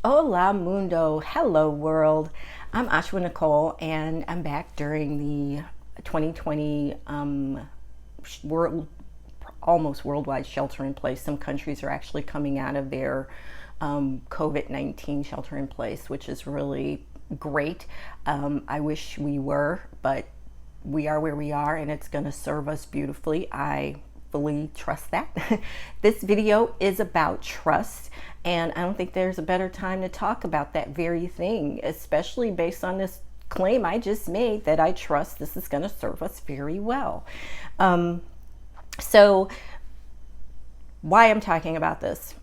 Hola mundo, hello world. I'm Ashua Nicole and I'm back during the 2020 world, almost worldwide shelter in place. Some countries are actually coming out of their COVID-19 shelter in place, which is really great. I wish we were, but we are where we are and it's going to serve us beautifully. I fully trust that. This video is about trust, and I don't think there's a better time to talk about that very thing, especially based on this claim I just made that I trust this is going to serve us very well. So why I'm talking about this.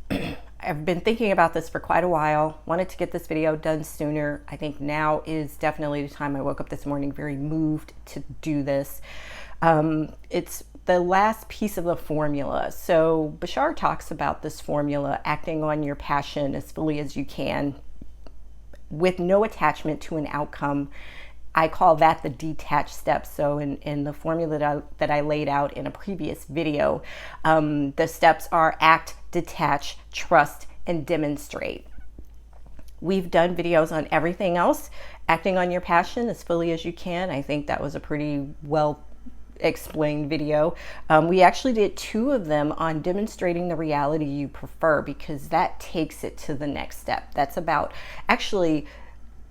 I've been thinking about this for quite a while, wanted to get this video done sooner. I think now is definitely the time. I woke up this morning very moved to do this. It's the last piece of the formula. So Bashar talks about this formula, acting on your passion as fully as you can with no attachment to an outcome. I call that the detached steps. So in the formula that I laid out in a previous video, the steps are act, detach, trust, and demonstrate. We've done videos on everything else. Acting on your passion as fully as you can. I think that was a pretty well explained video. We actually did 2 of them on demonstrating the reality you prefer, because that takes it to the next step. That's about actually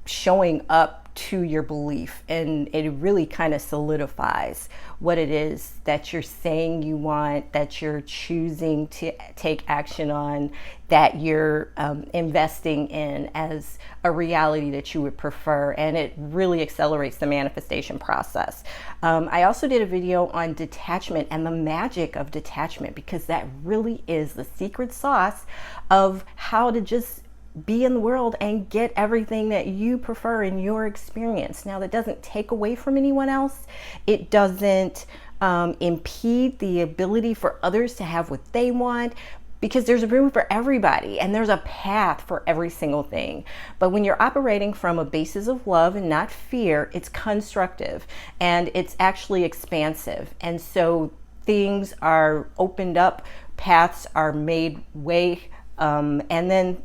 showing up to your belief, and it really kind of solidifies what it is that you're saying you want, that you're choosing to take action on, that you're investing in as a reality that you would prefer, and it really accelerates the manifestation process. I also did a video on detachment and the magic of detachment, because that really is the secret sauce of how to just be in the world and get everything that you prefer in your experience. Now, that doesn't take away from anyone else. It doesn't impede the ability for others to have what they want, because there's room for everybody and there's a path for every single thing. But when you're operating from a basis of love and not fear, it's constructive and it's actually expansive. And so things are opened up, paths are made way, and then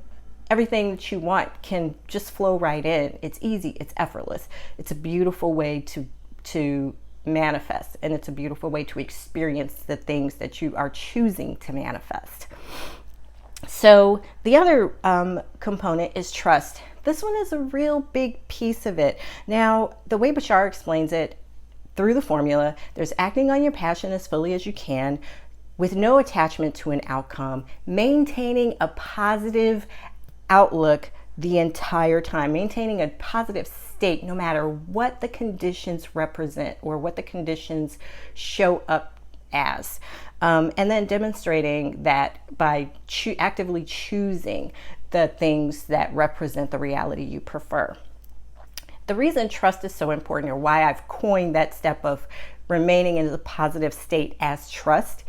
everything that you want can just flow right in. It's easy, it's effortless. It's a beautiful way to manifest, and it's a beautiful way to experience the things that you are choosing to manifest. So the other component is trust. This one is a real big piece of it. Now, the way Bashar explains it through the formula, there's acting on your passion as fully as you can, with no attachment to an outcome, maintaining a positive outlook the entire time, maintaining a positive state no matter what the conditions represent or what the conditions show up as, and then demonstrating that by actively choosing the things that represent the reality you prefer. The reason trust is so important, or why I've coined that step of remaining in the positive state as trust,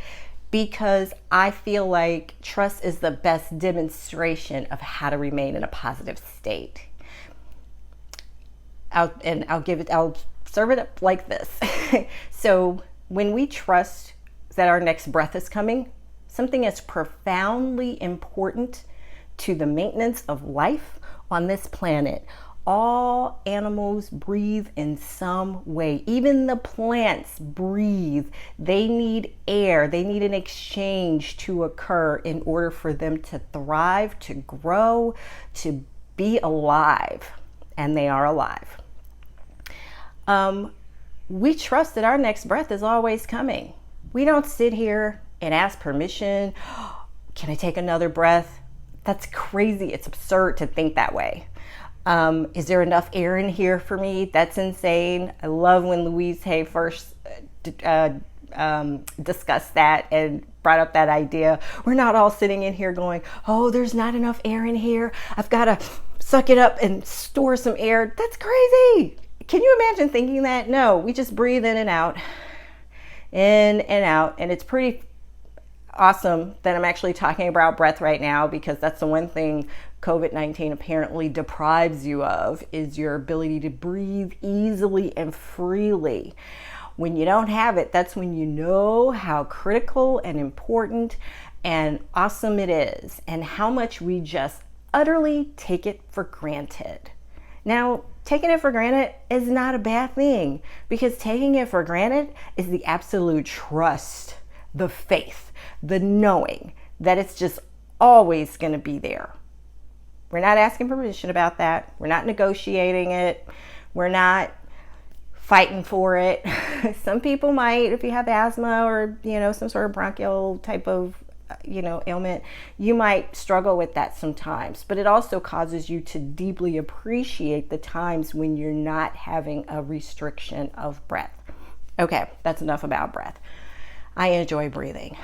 because I feel like trust is the best demonstration of how to remain in a positive state. I'll serve it up like this. So when we trust that our next breath is coming, something as profoundly important to the maintenance of life on this planet. All animals breathe in some way. Even the plants breathe. They need air. They need an exchange to occur in order for them to thrive, to grow, to be alive. And they are alive. We trust that our next breath is always coming. We don't sit here and ask permission. Can I take another breath? That's crazy. It's absurd to think that way. Is there enough air in here for me? That's insane. I love when Louise Hay first discussed that and brought up that idea. We're not all sitting in here going, oh, there's not enough air in here. I've got to suck it up and store some air. That's crazy. Can you imagine thinking that? No, we just breathe in and out. And it's pretty awesome that I'm actually talking about breath right now, because that's the one thing COVID-19 apparently deprives you of, is your ability to breathe easily and freely. When you don't have it, that's when you know how critical and important and awesome it is, and how much we just utterly take it for granted. Now, taking it for granted is not a bad thing, because taking it for granted is the absolute trust, the faith, the knowing that it's just always going to be there. We're not asking permission about that. We're not negotiating it. We're not fighting for it. Some people might, if you have asthma or, some sort of bronchial type of, ailment, you might struggle with that sometimes. But it also causes you to deeply appreciate the times when you're not having a restriction of breath. Okay, that's enough about breath. I enjoy breathing.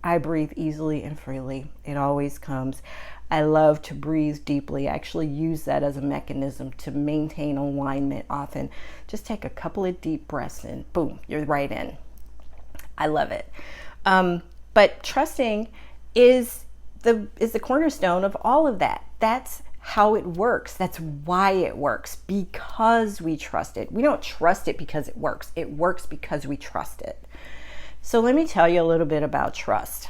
I breathe easily and freely. It always comes. I love to breathe deeply. I actually use that as a mechanism to maintain alignment often. Just take a couple of deep breaths and boom, you're right in. I love it. But trusting is the cornerstone of all of that. That's how it works. That's why it works, because we trust it. We don't trust it because it works. It works because we trust it. So let me tell you a little bit about trust.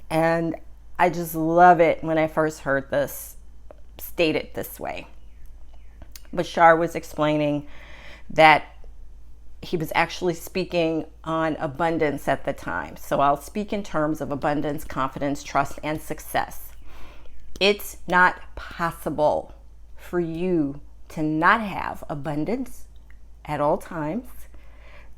And I just love it when I first heard this stated this way. Bashar was explaining that he was actually speaking on abundance at the time. So I'll speak in terms of abundance, confidence, trust, and success. It's not possible for you to not have abundance at all times,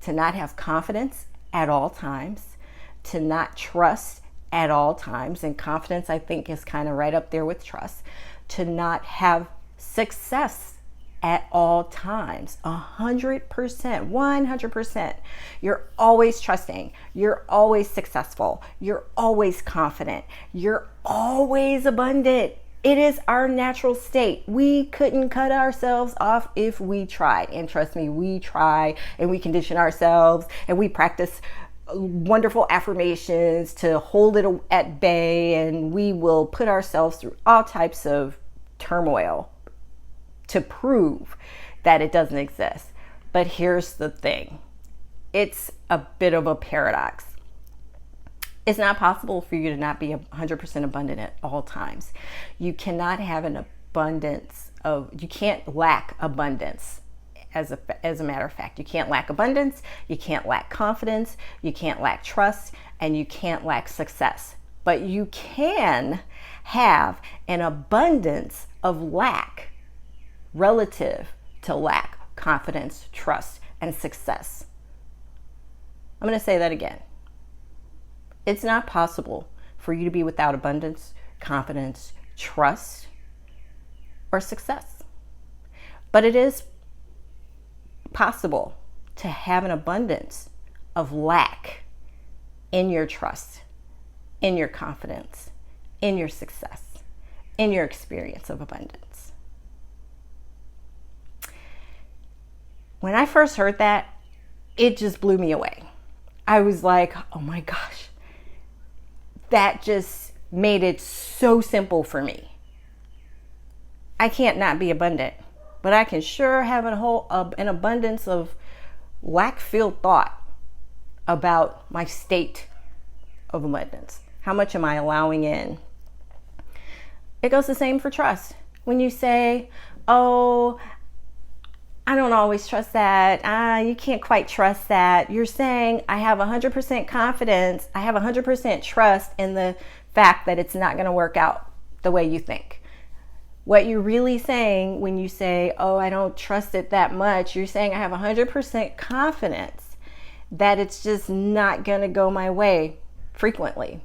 to not have confidence at all times, to not trust at all times. And confidence, I think, is kind of right up there with trust. To not have success at all times, 100%, 100%. You're always trusting. You're always successful. You're always confident. You're always abundant. It is our natural state. We couldn't cut ourselves off if we tried. And trust me, we try, and we condition ourselves, and we practice wonderful affirmations to hold it at bay, and we will put ourselves through all types of turmoil to prove that it doesn't exist. But here's the thing. It's a bit of a paradox. It's not possible for you to not be 100% abundant at all times. You cannot have an abundance of, you can't lack abundance. As a matter of fact, you can't lack abundance, you can't lack confidence, you can't lack trust, and you can't lack success. But you can have an abundance of lack relative to lack, confidence, trust, and success. I'm going to say that again. It's not possible for you to be without abundance, confidence, trust, or success. But it is possible to have an abundance of lack in your trust, in your confidence, in your success, in your experience of abundance. When I first heard that, it just blew me away. I was like, oh my gosh, that just made it so simple for me. I can't not be abundant, but I can sure have an abundance of lack-filled thought about my state of abundance. How much am I allowing in? It goes the same for trust. When you say, oh, I don't always trust that. You can't quite trust that. You're saying, I have 100% confidence. I have 100% trust in the fact that it's not going to work out the way you think. What you're really saying when you say, oh, I don't trust it that much, you're saying I have 100% confidence that it's just not going to go my way frequently.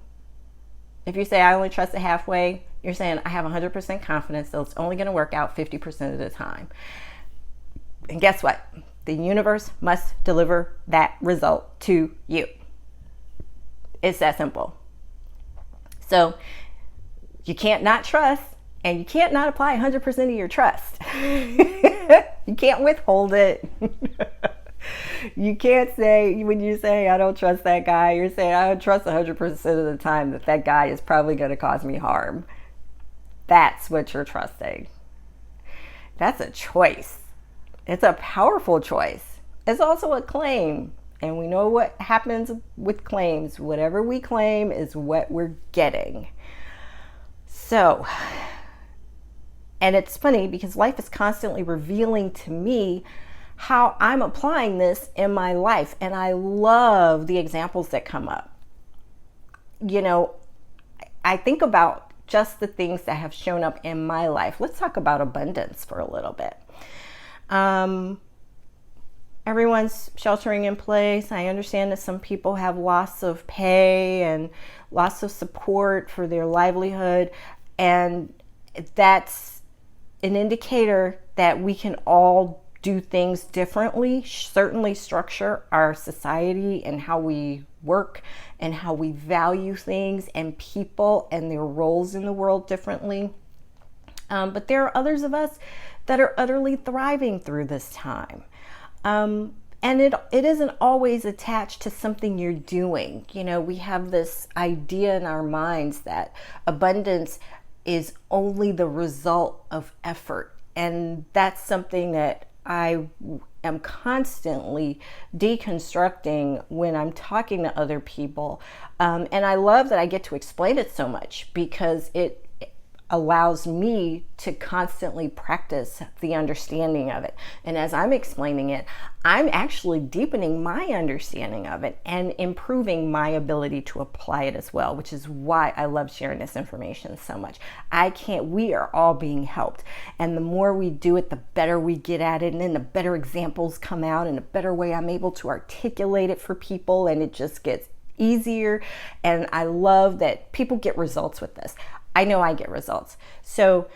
If you say I only trust it halfway, you're saying I have 100% confidence that it's only going to work out 50% of the time. And guess what? The universe must deliver that result to you. It's that simple. So you can't not trust, and you can't not apply 100% of your trust. You can't withhold it. You can't say, when you say, I don't trust that guy, you're saying, I don't trust 100% of the time that guy is probably going to cause me harm. That's what you're trusting. That's a choice. It's a powerful choice. It's also a claim. And we know what happens with claims. Whatever we claim is what we're getting. So And it's funny because life is constantly revealing to me how I'm applying this in my life. And I love the examples that come up. You know, I think about just the things that have shown up in my life. Let's talk about abundance for a little bit. Everyone's sheltering in place. I understand that some people have loss of pay and loss of support for their livelihood. And that's an indicator that we can all do things differently, certainly structure our society and how we work and how we value things and people and their roles in the world differently. But there are others of us that are utterly thriving through this time. And it isn't always attached to something you're doing. You know, we have this idea in our minds that abundance is only the result of effort. And that's something that I am constantly deconstructing when I'm talking to other people. And I love that I get to explain it so much because it allows me to constantly practice the understanding of it. And as I'm explaining it, I'm actually deepening my understanding of it and improving my ability to apply it as well, which is why I love sharing this information so much. We are all being helped. And the more we do it, the better we get at it. And then the better examples come out and the better way I'm able to articulate it for people. And it just gets easier. And I love that people get results with this. I know I get results. So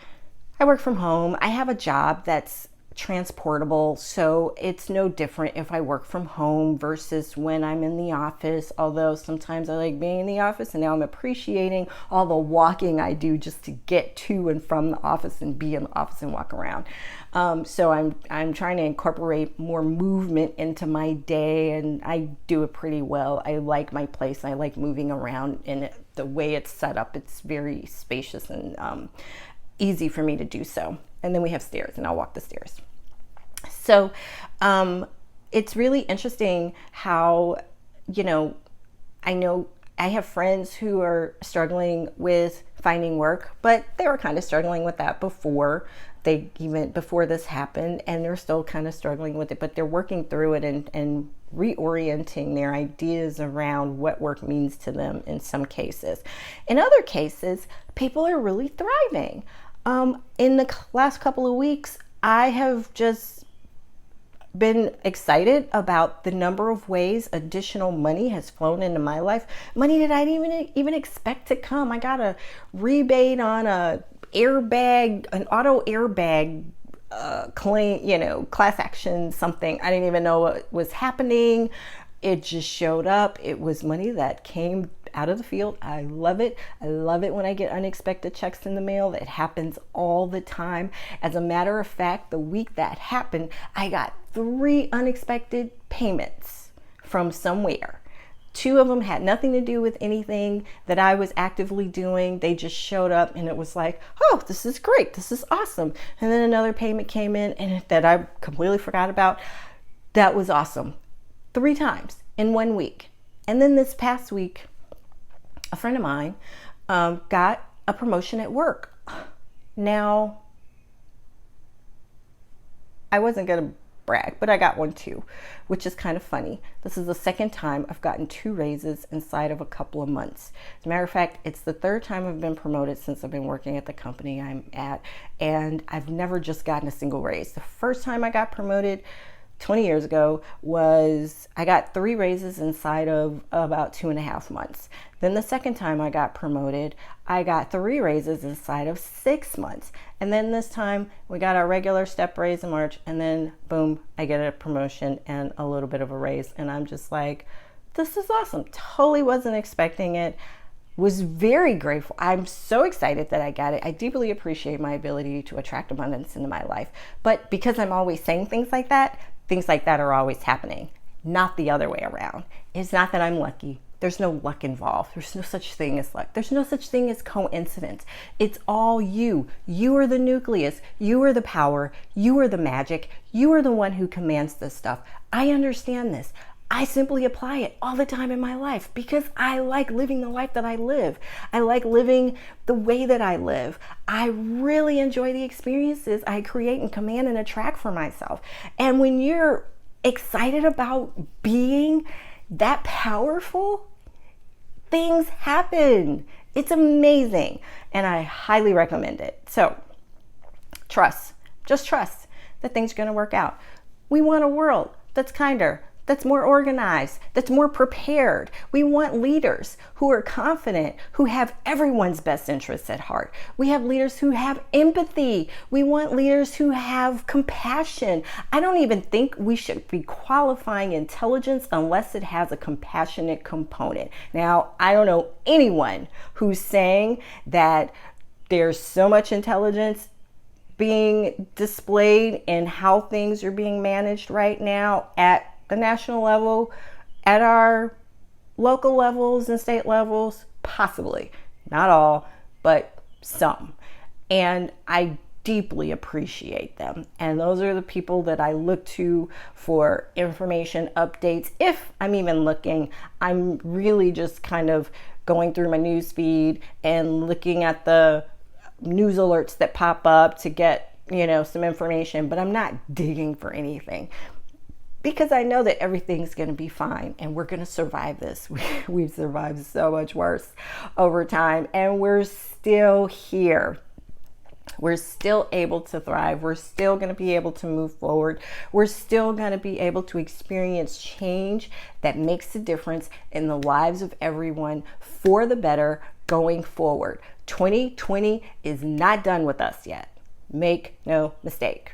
I work from home. I have a job that's transportable, so it's no different if I work from home versus when I'm in the office, although sometimes I like being in the office, and now I'm appreciating all the walking I do just to get to and from the office and be in the office and walk around. So I'm trying to incorporate more movement into my day, and I do it pretty well. I like my place. I like moving around, and the way it's set up, it's very spacious and easy for me to do so. And then we have stairs, and I'll walk the stairs. So it's really interesting how, you know I have friends who are struggling with finding work, but they were kind of struggling with that before this happened, and they're still kind of struggling with it, but they're working through it and reorienting their ideas around what work means to them in some cases. In other cases, people are really thriving. In the last couple of weeks, I have just been excited about the number of ways additional money has flown into my life. Money that I didn't even expect to come. I got a rebate on an auto airbag claim, class action something. I didn't even know what was happening. It just showed up. It was money that came out of the field. I love it. I love it when I get unexpected checks in the mail. That happens all the time. As a matter of fact, the week that happened, I got 3 unexpected payments from somewhere. 2 of them had nothing to do with anything that I was actively doing. They just showed up, and it was like, oh, this is great. This is awesome. And then another payment came in and that I completely forgot about. That was awesome. 3 times in 1 week. And then this past week, a friend of mine got a promotion at work. Now, I wasn't going to brag, but I got one too, which is kind of funny. This is the second time I've gotten 2 raises inside of a couple of months. As a matter of fact, it's the 3rd time I've been promoted since I've been working at the company I'm at, and I've never just gotten a single raise. The first time I got promoted 20 years ago was I got 3 raises inside of about 2.5 months. Then the second time I got promoted, I got 3 raises inside of 6 months. And then this time we got our regular step raise in March, and then boom, I get a promotion and a little bit of a raise. And I'm just like, this is awesome. Totally wasn't expecting it. Was very grateful. I'm so excited that I got it. I deeply appreciate my ability to attract abundance into my life. But because I'm always saying things like that are always happening, not the other way around. It's not that I'm lucky. There's no luck involved. There's no such thing as luck. There's no such thing as coincidence. It's all you. You are the nucleus. You are the power. You are the magic. You are the one who commands this stuff. I understand this. I simply apply it all the time in my life because I like living the life that I live. I like living the way that I live. I really enjoy the experiences I create and command and attract for myself. And when you're excited about being that powerful, things happen. It's amazing. And I highly recommend it. So trust, just trust that things are going to work out. We want a world that's kinder, that's more organized, that's more prepared. We want leaders who are confident, who have everyone's best interests at heart. We have leaders who have empathy. We want leaders who have compassion. I don't even think we should be qualifying intelligence unless it has a compassionate component. Now, I don't know anyone who's saying that there's so much intelligence being displayed in how things are being managed right now at the national level, at our local levels and state levels, possibly. Not all, but some. And I deeply appreciate them. And those are the people that I look to for information updates. If I'm even looking, I'm really just kind of going through my news feed and looking at the news alerts that pop up to get, some information, but I'm not digging for anything. Because I know that everything's going to be fine and we're going to survive this. We've survived so much worse over time and we're still here. We're still able to thrive. We're still going to be able to move forward. We're still going to be able to experience change that makes a difference in the lives of everyone for the better going forward. 2020 is not done with us yet. Make no mistake.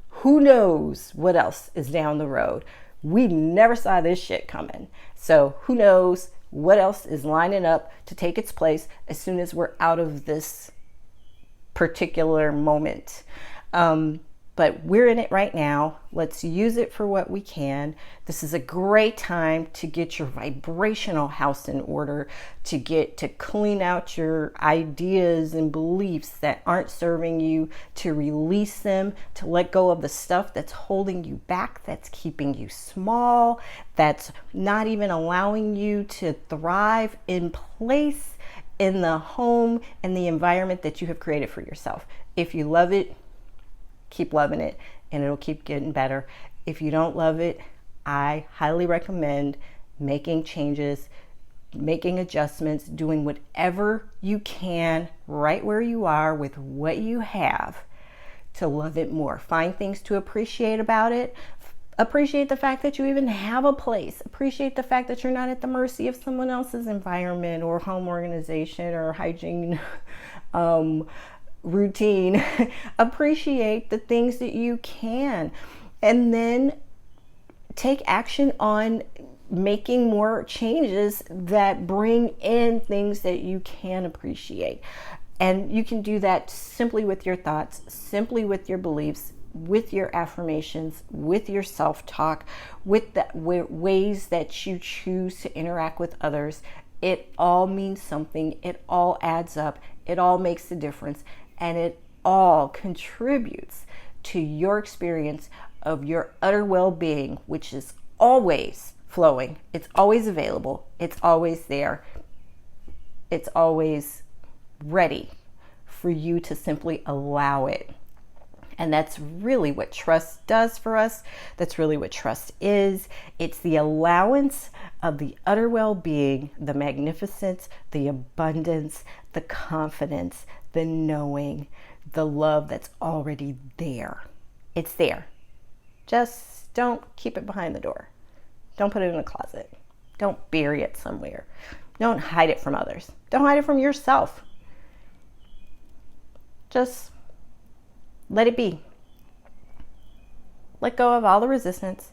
Who knows what else is down the road? We never saw this shit coming. So who knows what else is lining up to take its place as soon as we're out of this particular moment. But we're in it right now. Let's use it for what we can. This is a great time to get your vibrational house in order, to clean out your ideas and beliefs that aren't serving you, to release them, to let go of the stuff that's holding you back, that's keeping you small, that's not even allowing you to thrive in place in the home and the environment that you have created for yourself. If you love it, keep loving it and it'll keep getting better. If you don't love it, I highly recommend making changes, making adjustments, doing whatever you can right where you are with what you have to love it more. Find things to appreciate about it. Appreciate the fact that you even have a place. Appreciate the fact that you're not at the mercy of someone else's environment or home organization or hygiene routine. Appreciate the things that you can, and then take action on making more changes that bring in things that you can appreciate. And you can do that simply with your thoughts, simply with your beliefs, with your affirmations, with your self-talk, with the ways that you choose to interact with others. It all means something. It all adds up. It all makes a difference. And it all contributes to your experience of your utter well-being, which is always flowing. It's always available. It's always there. It's always ready for you to simply allow it. And that's really what trust does for us. That's really what trust is. It's the allowance of the utter well-being, the magnificence, the abundance, the confidence, the knowing, the love that's already there. It's there. Just don't keep it behind the door. Don't put it in a closet. Don't bury it somewhere. Don't hide it from others. Don't hide it from yourself. Just let it be. Let go of all the resistance.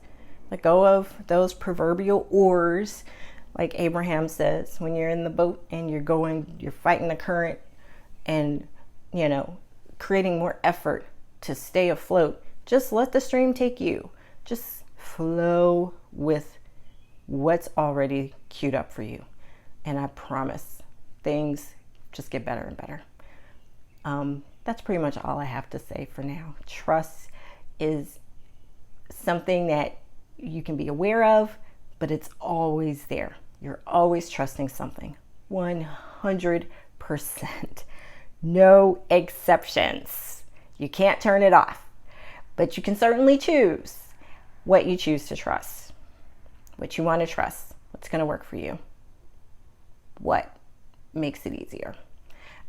Let go of those proverbial oars, like Abraham says, when you're in the boat and you're fighting the current and, creating more effort to stay afloat. Just let the stream take you. Just flow with what's already queued up for you. And I promise things just get better and better. That's pretty much all I have to say for now. Trust is something that you can be aware of, but it's always there. You're always trusting something. 100%. No exceptions. You can't turn it off, but you can certainly choose what you choose to trust, what you want to trust, what's going to work for you, what makes it easier.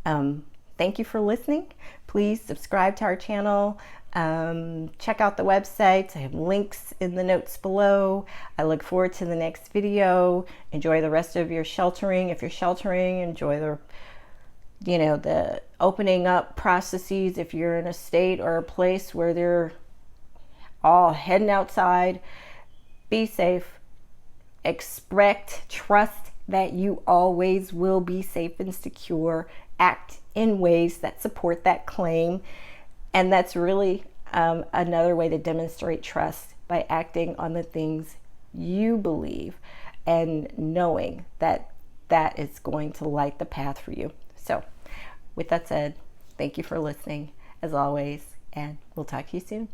Thank you for listening. Please subscribe to our channel. Check out the website. I have links in the notes below. I look forward to the next video. Enjoy the rest of your sheltering. If you're sheltering, enjoy the opening up processes. If you're in a state or a place where they're all heading outside, be safe. Expect, trust that you always will be safe and secure. Act in ways that support that claim. And that's really another way to demonstrate trust, by acting on the things you believe and knowing that that is going to light the path for you. So with that said, thank you for listening as always, and we'll talk to you soon.